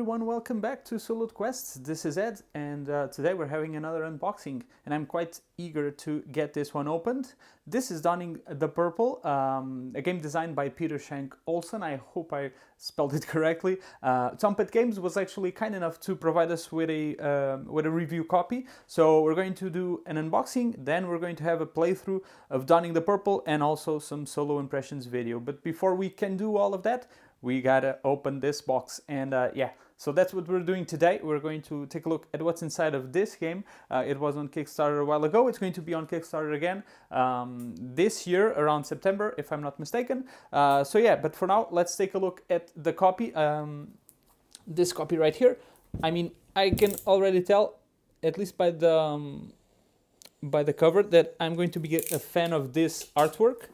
everyone, welcome back to Solid Quests. This is Ed, and today we're having another unboxing, and I'm quite eager to get this one opened. This is Donning the Purple, a game designed by Peter Shank Olsen. I hope I spelled it correctly. Tompet Games was actually kind enough to provide us with a review copy, so we're going to do an unboxing, then we're going to have a playthrough of Donning the Purple and also some solo impressions video. But before we can do all of that, we gotta open this box, and yeah, so that's what we're doing today. We're going to take a look at what's inside of this game. It was on Kickstarter a while ago. It's going to be on Kickstarter again this year around September, if I'm not mistaken. So yeah, but for now, let's take a look at the copy. This copy right here. I mean, I can already tell, at least by the cover, that I'm going to be a fan of this artwork.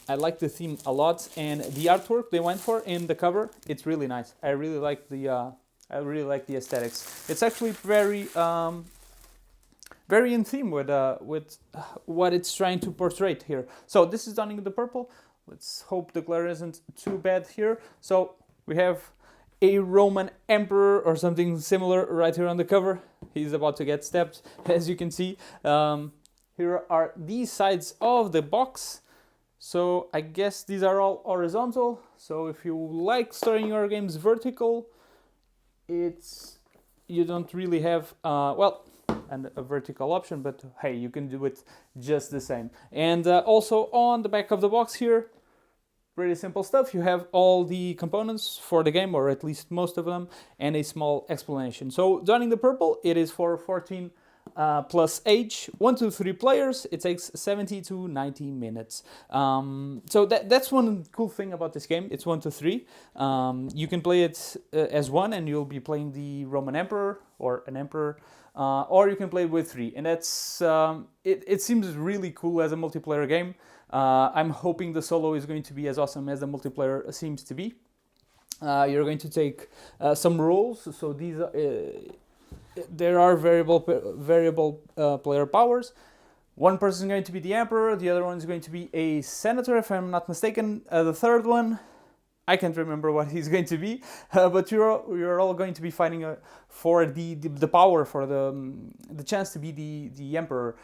I like the theme a lot, and the artwork they went for in the cover, it's really nice. I really like the aesthetics. It's actually very in theme with what it's trying to portray here. So this is Donning the Purple. Let's hope the glare isn't too bad here. So we have a Roman emperor or something similar right here on the cover. He's about to get stabbed, as you can see. Here are these sides of the box. So I guess these are all horizontal. So if you like storing your games vertical, you don't really have a vertical option, but hey, you can do it just the same. And also on the back of the box here, pretty simple stuff. You have all the components for the game, or at least most of them, and a small explanation. So Donning the Purple, it is for 14 plus age, 1 to 3 players. It takes 70 to 90 minutes. So that's one cool thing about this game. It's 1 to 3. You can play it as one, and you'll be playing the Roman emperor or an emperor, or you can play it with 3, and that's it seems really cool as a multiplayer game. I'm hoping the solo is going to be as awesome as the multiplayer seems to be. You're going to take some roles. So these there are variable player powers. One person is going to be the emperor, the other one is going to be a senator, if I'm not mistaken. The third one, I can't remember what he's going to be, but you're all going to be fighting for the power, for the chance to be the emperor,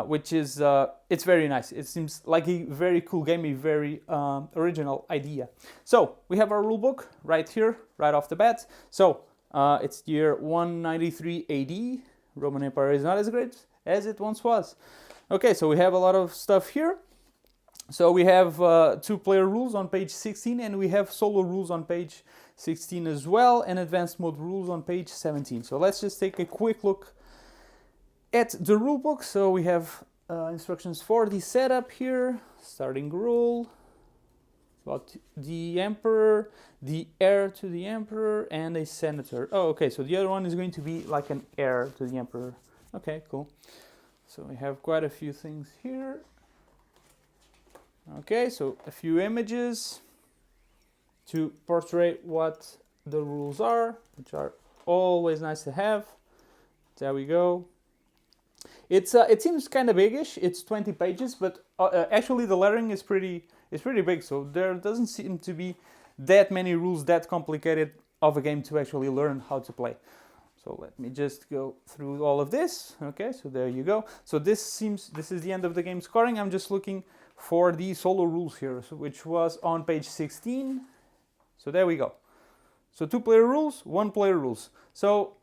which is it's very nice. It seems like a very cool game, a very original idea. So we have our rulebook right here, right off the bat. So it's year 193 AD. Roman Empire is not as great as it once was. Okay, so we have a lot of stuff here. So we have 2-player rules on page 16, and we have solo rules on page 16 as well, and advanced mode rules on page 17. So let's just take a quick look at the rulebook. So we have instructions for the setup here, starting rule, about the emperor, the heir to the emperor, and a senator. Oh, okay, so the other one is going to be like an heir to the emperor. Okay, cool. So we have quite a few things here. Okay, so a few images to portray what the rules are, which are always nice to have. There we go. It seems kind of biggish. It's 20 pages, but actually the lettering is pretty big, so there doesn't seem to be that many rules, that complicated of a game to actually learn how to play. So let me just go through all of this. Okay, so there you go. So this is the end of the game scoring. I'm just looking for the solo rules here, so which was on page 16. So there we go. So 2-player rules, 1-player rules. So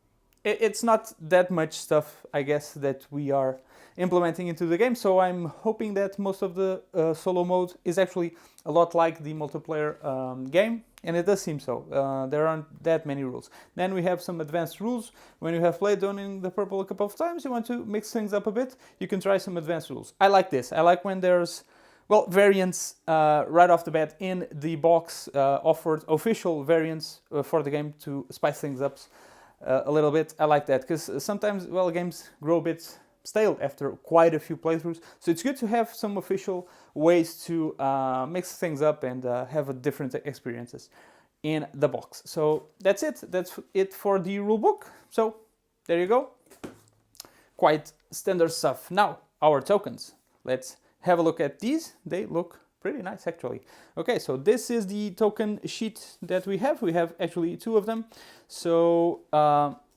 it's not that much stuff, I guess, that we are implementing into the game. So I'm hoping that most of the solo mode is actually a lot like the multiplayer game, and it does seem so. There aren't that many rules. Then we have some advanced rules. When you have played Donning the Purple a couple of times, you want to mix things up a bit, you can try some advanced rules. I like this. I like when there's variants right off the bat in the box, offered official variants for the game to spice things up a little bit. I like that, because sometimes, games grow a bit stale after quite a few playthroughs. So it's good to have some official ways to mix things up and have different experiences in the box. So that's it. That's it for the rulebook. So there you go. Quite standard stuff. Now, our tokens. Let's have a look at these. They look pretty nice actually. Okay, so this is the token sheet that we have. We have actually 2 of them. So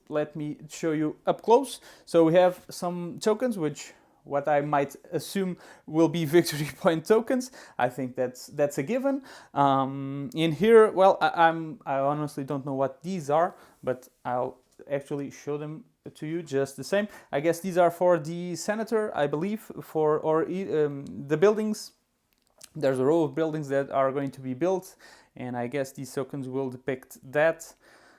let me show you up close. So we have some tokens, which what I might assume will be victory point tokens. I think that's a given. In here, well, I honestly don't know what these are, but I'll actually show them to you just the same. I guess these are for the senator, I believe, the buildings. There's a row of buildings that are going to be built, and I guess these tokens will depict that.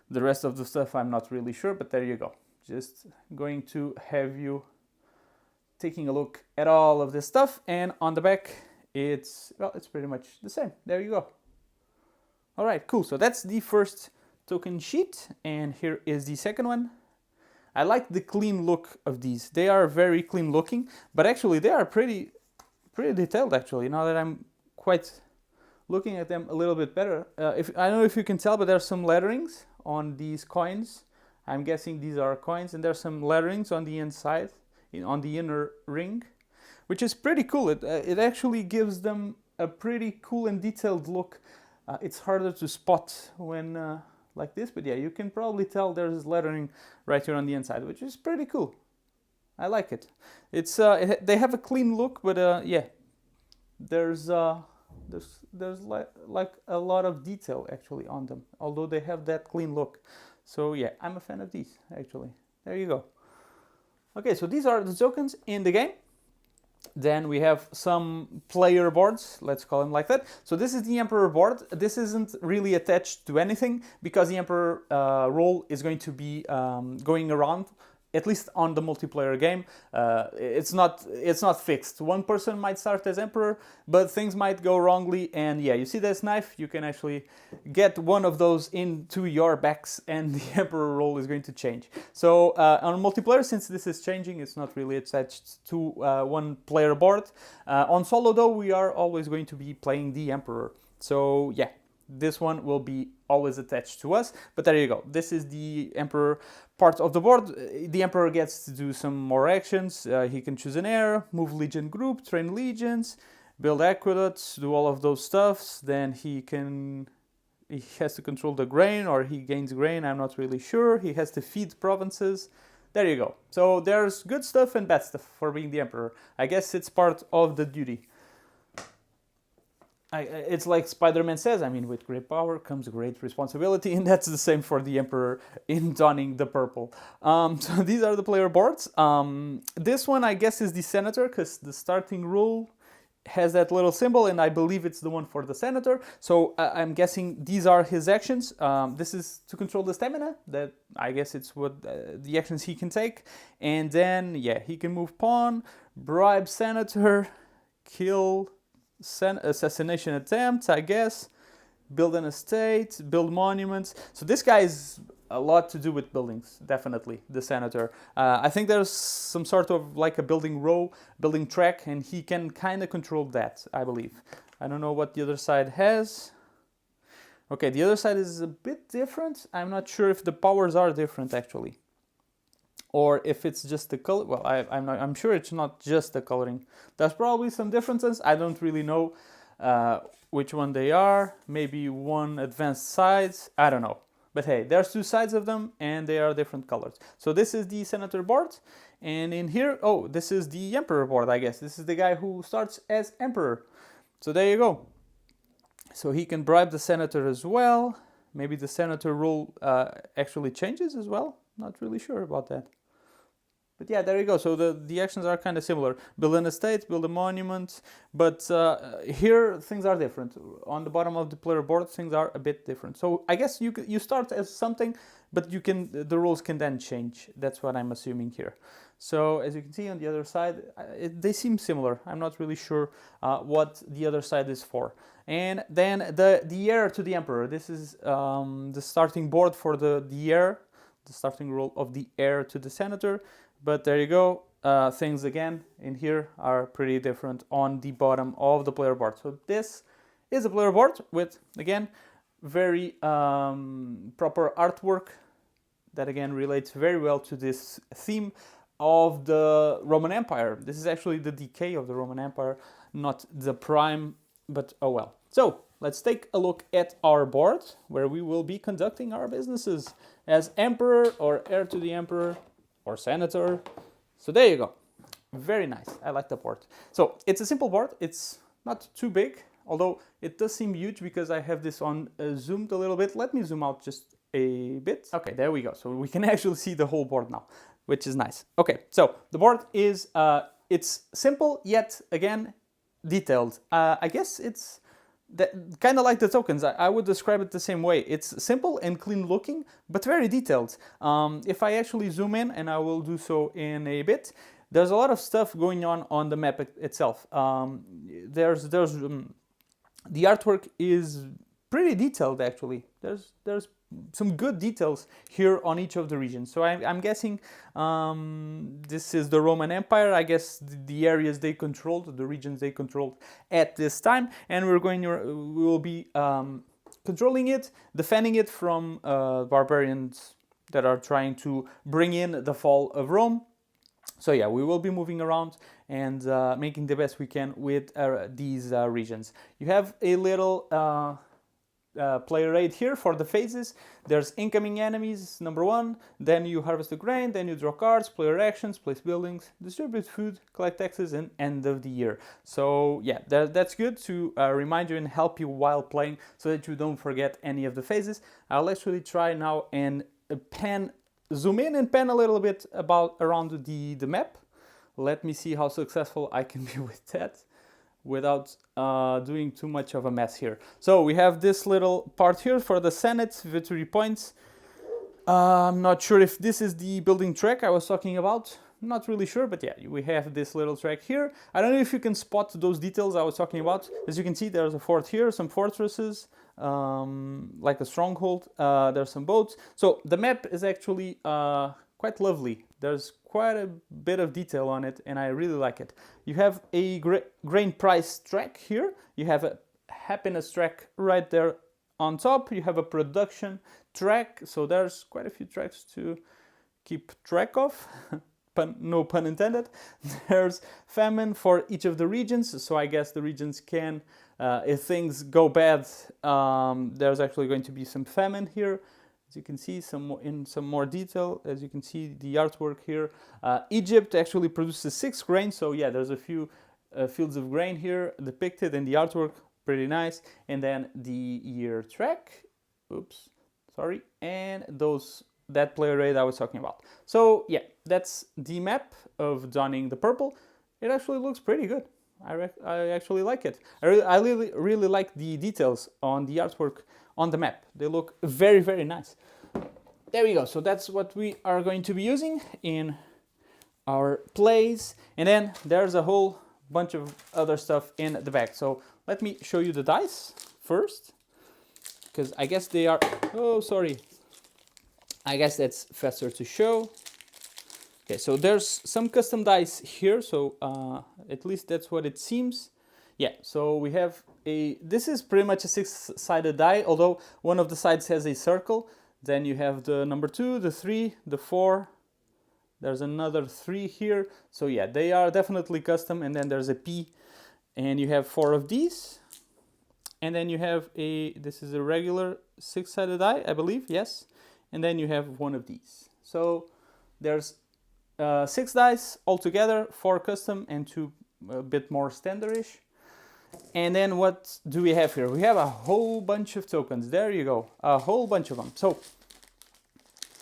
The rest of the stuff I'm not really sure, but there you go. Just going to have you taking a look at all of this stuff, and on the back it's pretty much the same. There you go. All right, cool. So that's the first token sheet, and here is the second one. I like the clean look of these. They are very clean looking, but actually they are pretty detailed actually, now that I'm quite looking at them a little bit better. I don't know if you can tell, but there's some letterings on these coins. I'm guessing these are coins, and there's some letterings on the inside, on the inner ring, which is pretty cool. It actually gives them a pretty cool and detailed look. It's harder to spot when like this, but yeah, you can probably tell there's lettering right here on the inside, which is pretty cool. I like it. It's they have a clean look, but yeah, there's like a lot of detail actually on them, although they have that clean look. So yeah, I'm a fan of these actually. There you go. Okay, so these are the tokens in the game. Then we have some player boards, let's call them like that. So this is the Emperor board. This isn't really attached to anything because the Emperor role is going to be going around, at least on the multiplayer game. It's not fixed. One person might start as Emperor, but things might go wrongly, and yeah, you see this knife? You can actually get one of those into your backs, and the Emperor role is going to change. So on multiplayer, since this is changing, it's not really attached to one player board. On solo though, we are always going to be playing the Emperor. So yeah, this one will be always attached to us, but there you go. This is the Emperor part of the board. The Emperor gets to do some more actions. He can choose an heir, move legion group, train legions, build aqueducts, do all of those stuffs. Then he has to control the grain, or he gains grain, I'm not really sure. He has to feed provinces. There you go. So there's good stuff and bad stuff for being the Emperor. I guess it's part of the duty. It's like Spider-Man says, I mean, with great power comes great responsibility, and that's the same for the Emperor in donning the purple. So these are the player boards. This one, I guess, is the Senator, because the starting rule has that little symbol, and I believe it's the one for the Senator. So I'm guessing these are his actions. This is to control the stamina. That, I guess, it's what the actions he can take. And then, yeah, he can move pawn, bribe Senator, kill assassination attempt, I guess, build an estate, build monuments. So this guy is a lot to do with buildings, definitely, the Senator. I think there's some sort of like a building row, building track, and he can kind of control that, I believe. I don't know what the other side has. Okay, the other side is a bit different. I'm not sure if the powers are different actually, or if it's just the color. Well, I'm sure it's not just the coloring. There's probably some differences. I don't really know which one they are. Maybe one advanced sides. I don't know. But hey, there's 2 sides of them, and they are different colors. So this is the Senator board, and in here, oh, this is the Emperor board, I guess. This is the guy who starts as Emperor. So there you go. So he can bribe the Senator as well. Maybe the Senator rule actually changes as well. Not really sure about that. But yeah, there you go. So the actions are kind of similar. Build an estate, build a monument. But here, things are different. On the bottom of the player board, things are a bit different. So I guess you start as something, but the rules can then change. That's what I'm assuming here. So as you can see on the other side, they seem similar. I'm not really sure what the other side is for. And then the heir to the Emperor. This is the starting board for the heir, the starting role of the heir to the Senator. But there you go. Things again in here are pretty different on the bottom of the player board. So this is a player board with, again, very proper artwork that again relates very well to this theme of the Roman Empire. This is actually the decay of the Roman Empire, not the prime but oh well. So let's take a look at our board where we will be conducting our businesses as emperor or heir to the emperor or senator. So there you go. Very nice. I like the board. So it's a simple board. It's not too big, although it does seem huge because I have this on zoomed a little bit. Let me zoom out just a bit. Okay, there we go. So we can actually see the whole board now, which is nice. Okay, so the board is it's simple yet again detailed. I guess it's kind of like the tokens. I would describe it the same way. It's simple and clean looking, but very detailed. If I actually zoom in, and I will do so in a bit, there's a lot of stuff going on the map itself. The artwork is pretty detailed actually. There's some good details here on each of the regions. So I'm guessing this is the Roman Empire. I guess the areas they controlled, the regions they controlled at this time, and we will be controlling it, defending it from barbarians that are trying to bring in the fall of Rome. So yeah, we will be moving around and making the best we can with these regions. You have a little player aid here for the phases. There's incoming enemies, number 1, then you harvest the grain, then you draw cards, player actions, place buildings, distribute food, collect taxes, and end of the year. So yeah, that's good to remind you and help you while playing so that you don't forget any of the phases. I'll actually try now and zoom in and pan a little bit around the map. Let me see how successful I can be with that without doing too much of a mess here. So we have this little part here for the Senate victory points. I'm not sure if this is the building track I was talking about. Not really sure, but yeah, we have this little track here. I don't know if you can spot those details I was talking about. As you can see, there's a fort here, some fortresses, like a stronghold. There's some boats. So the map is actually quite lovely. There's quite a bit of detail on it, and I really like it. You have a grain price track here. You have a happiness track right there on top. You have a production track. So there's quite a few tracks to keep track of. No pun intended. There's famine for each of the regions. So I guess the regions can, if things go bad, there's actually going to be some famine here. As you can see in some more detail, as you can see the artwork here. Egypt actually produces 6 grain, so yeah, there's a few fields of grain here depicted in the artwork, pretty nice. And then the year track, oops, sorry, and that player aid I was talking about. So yeah, that's the map of donning the purple. It actually looks pretty good. I actually like it. I really like the details on the artwork on the map. They look very, very nice. There we go. So that's what we are going to be using in our plays. And then there's a whole bunch of other stuff in the back. So let me show you the dice first, because I guess they are, oh, sorry. I guess that's faster to show. Okay, so there's some custom dice here. So at least that's what it seems. Yeah, so we have this is pretty much a 6-sided die, although one of the sides has a circle. Then you have the number 2, the 3, the 4. There's another 3 here. So yeah, they are definitely custom. And then there's a P, and you have 4 of these. And then you have this is a regular 6-sided die, I believe, yes. And then you have 1 of these. So there's 6 dice altogether, 4 custom and 2 a bit more standardish. And then what do we have here? We have a whole bunch of tokens. There you go, a whole bunch of them. So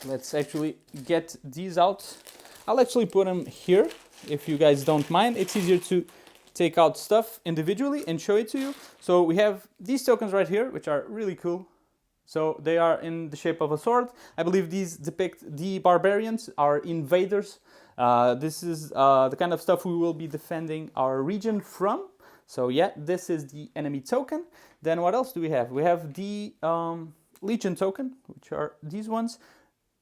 let's actually get these out. I'll actually put them here if you guys don't mind. It's easier to take out stuff individually and show it to you. So we have these tokens right here, which are really cool. So they are in the shape of a sword. I believe these depict the barbarians, our invaders. This is the kind of stuff we will be defending our region from. So yeah, this is the enemy token. Then what else do we have? We have the Legion token, which are these ones.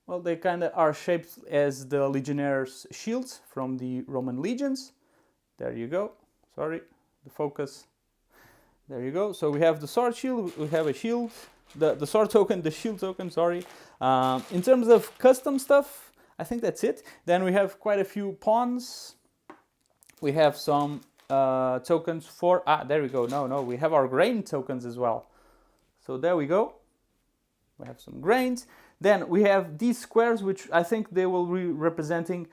Well, they kind of are shaped as the legionnaires' shields from the Roman legions. There you go. Sorry, the focus. There you go. So we have the sword shield, we have a shield, the sword token, the shield token, sorry. In terms of custom stuff, I think that's it. Then we have quite a few pawns. We have some tokens for, there we go, no, we have our grain tokens as well. So there we go, we have some grains. Then we have these squares, which I think they will be representing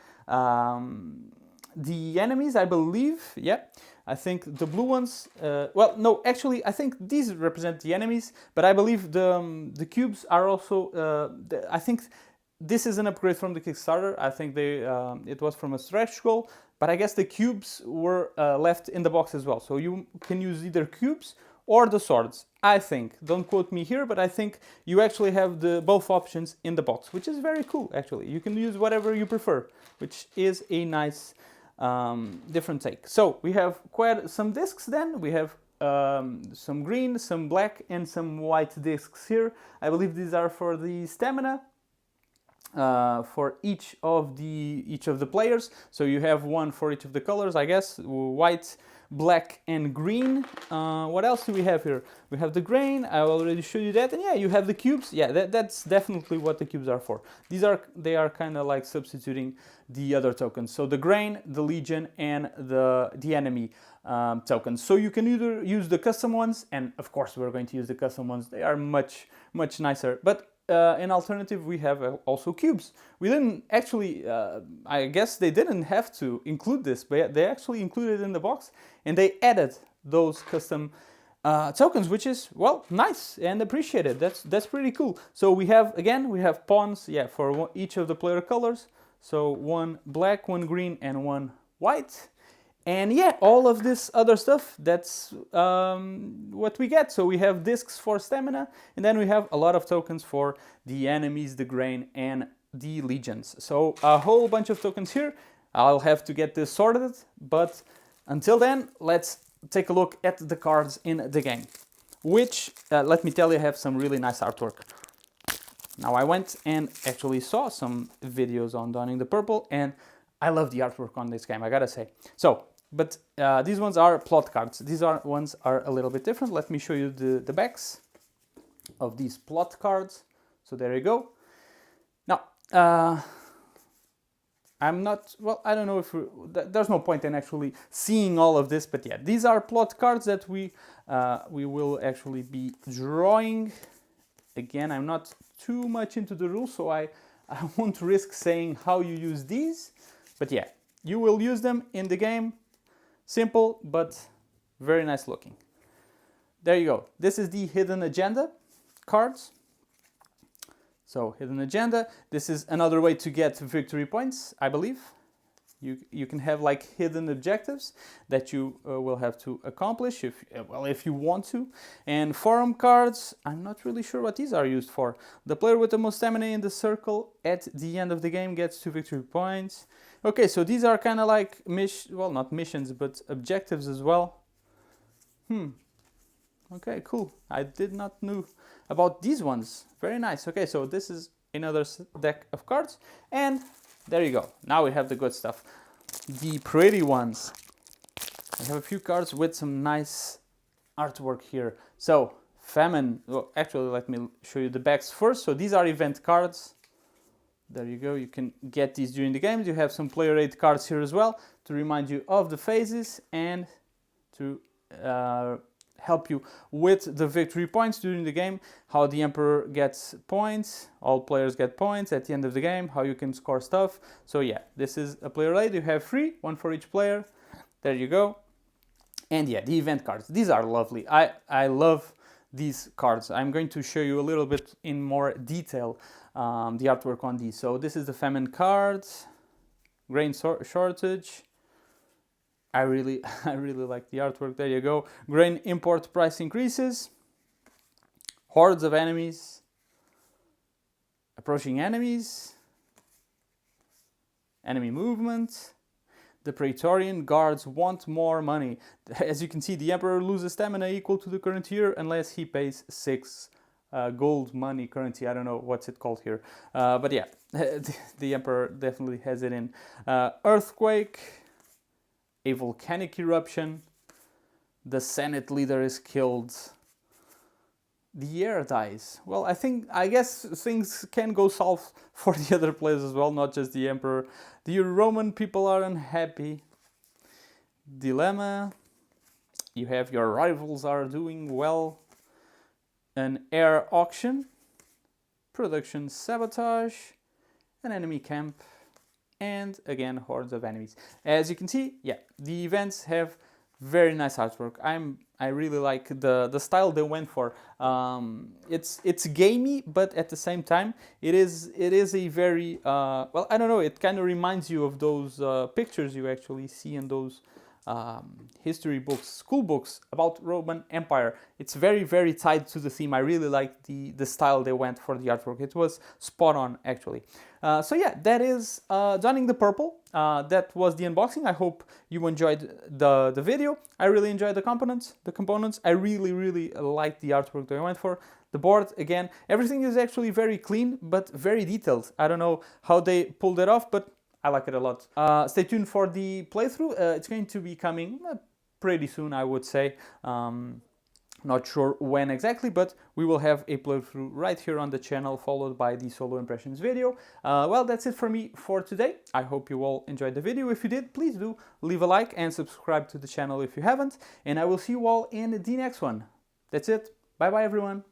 the enemies, I believe. Yeah, I think the blue ones, well, no, actually, I think these represent the enemies, but I believe the cubes are also, I think this is an upgrade from the Kickstarter. I think it was from a stretch goal, but I guess the cubes were left in the box as well. So you can use either cubes or the swords, I think. Don't quote me here, but I think you actually have both options in the box, which is very cool, actually. You can use whatever you prefer, which is a nice different take. So we have quite some discs then. We have some green, some black, and some white discs here. I believe these are for the stamina for each of the players. So you have one for each of the colors, I guess, white, black, and green. What else do we have here? We have the grain. I already showed you that, and yeah, you have the cubes. Yeah, that's definitely what the cubes are for. They are kind of like substituting the other tokens. So the grain, the legion, and the enemy tokens. So you can either use the custom ones, and of course we're going to use the custom ones. They are much nicer, but in alternative, we have also cubes. We didn't actually, I guess they didn't have to include this, but they actually included it in the box, and they added those custom tokens, which is, well, nice and appreciated. That's pretty cool. So we have pawns, yeah, for each of the player colors. So one black, one green, and one white. And yeah, all of this other stuff, that's what we get. So we have discs for stamina, and then we have a lot of tokens for the enemies, the grain, and the legions. So a whole bunch of tokens here. I'll have to get this sorted, but until then, let's take a look at the cards in the game, which, let me tell you, have some really nice artwork. Now, I went and actually saw some videos on Donning the Purple, and I love the artwork on this game, I gotta say. So, but these ones are plot cards. These ones are a little bit different. Let me show you the backs of these plot cards. So there you go. Now, I'm not, well, I don't know if there's no point in actually seeing all of this, but yeah, these are plot cards that we will actually be drawing. Again, I'm not too much into the rules, so I won't risk saying how you use these, but yeah, you will use them in the game. Simple, but very nice looking. There you go. This is the Hidden Agenda cards. So, Hidden Agenda. This is another way to get victory points, I believe. You can have like hidden objectives that you will have to accomplish if you want to. And forum cards, I'm not really sure what these are used for. The player with the most stamina in the circle at the end of the game gets 2 victory points. Okay, so these are kind of like well, not missions, but objectives as well. Okay, cool. I did not know about these ones. Very nice. Okay, so this is another deck of cards, and there you go. Now we have the good stuff. The pretty ones. I have a few cards with some nice artwork here. So, Famine. Well, actually, let me show you the backs first. So these are event cards. There you go. You can get these during the games. You have some player aid cards here as well to remind you of the phases and to help you with the victory points during the game, how the Emperor gets points, all players get points at the end of the game, how you can score stuff. So yeah, this is a player aid. You have 3, 1 for each player. There you go. And yeah, the event cards. These are lovely. I love these cards. I'm going to show you a little bit in more detail the artwork on these. So this is the Famine cards, grain shortage. I really like the artwork. There you go. Grain import price increases. Hordes of enemies. Approaching enemies. Enemy movement. The Praetorian guards want more money. As you can see, the Emperor loses stamina equal to the current year unless he pays 6 gold money currency. I don't know what's it called here. But yeah, the Emperor definitely has it in. Earthquake. A volcanic eruption, the Senate leader is killed, the heir dies. Well, I guess things can go south for the other players as well, not just the Emperor. The Roman people are unhappy. dilemma. You have your rivals are doing well. An air auction. Production sabotage. An enemy camp. And again, hordes of enemies. As you can see, yeah, the events have very nice artwork. I really like the style they went for. It's gamey, but at the same time, it is a very well, I don't know. It kind of reminds you of those pictures you actually see in those history books, school books about Roman Empire. It's very tied to the theme. I really like the style they went for the artwork. It was spot on, actually. So yeah, that is Donning the Purple. That was the unboxing. I hope you enjoyed the video. I really enjoyed the components. I really like the artwork they went for. The board, again, everything is actually very clean, but very detailed. I don't know how they pulled it off, but I like it a lot. Stay tuned for the playthrough. It's going to be coming pretty soon, I would say. Not sure when exactly, but we will have a playthrough right here on the channel, followed by the solo impressions video. Well, that's it for me for today. I hope you all enjoyed the video. If you did, please do leave a like and subscribe to the channel if you haven't. And I will see you all in the next one. That's it. Bye bye, everyone.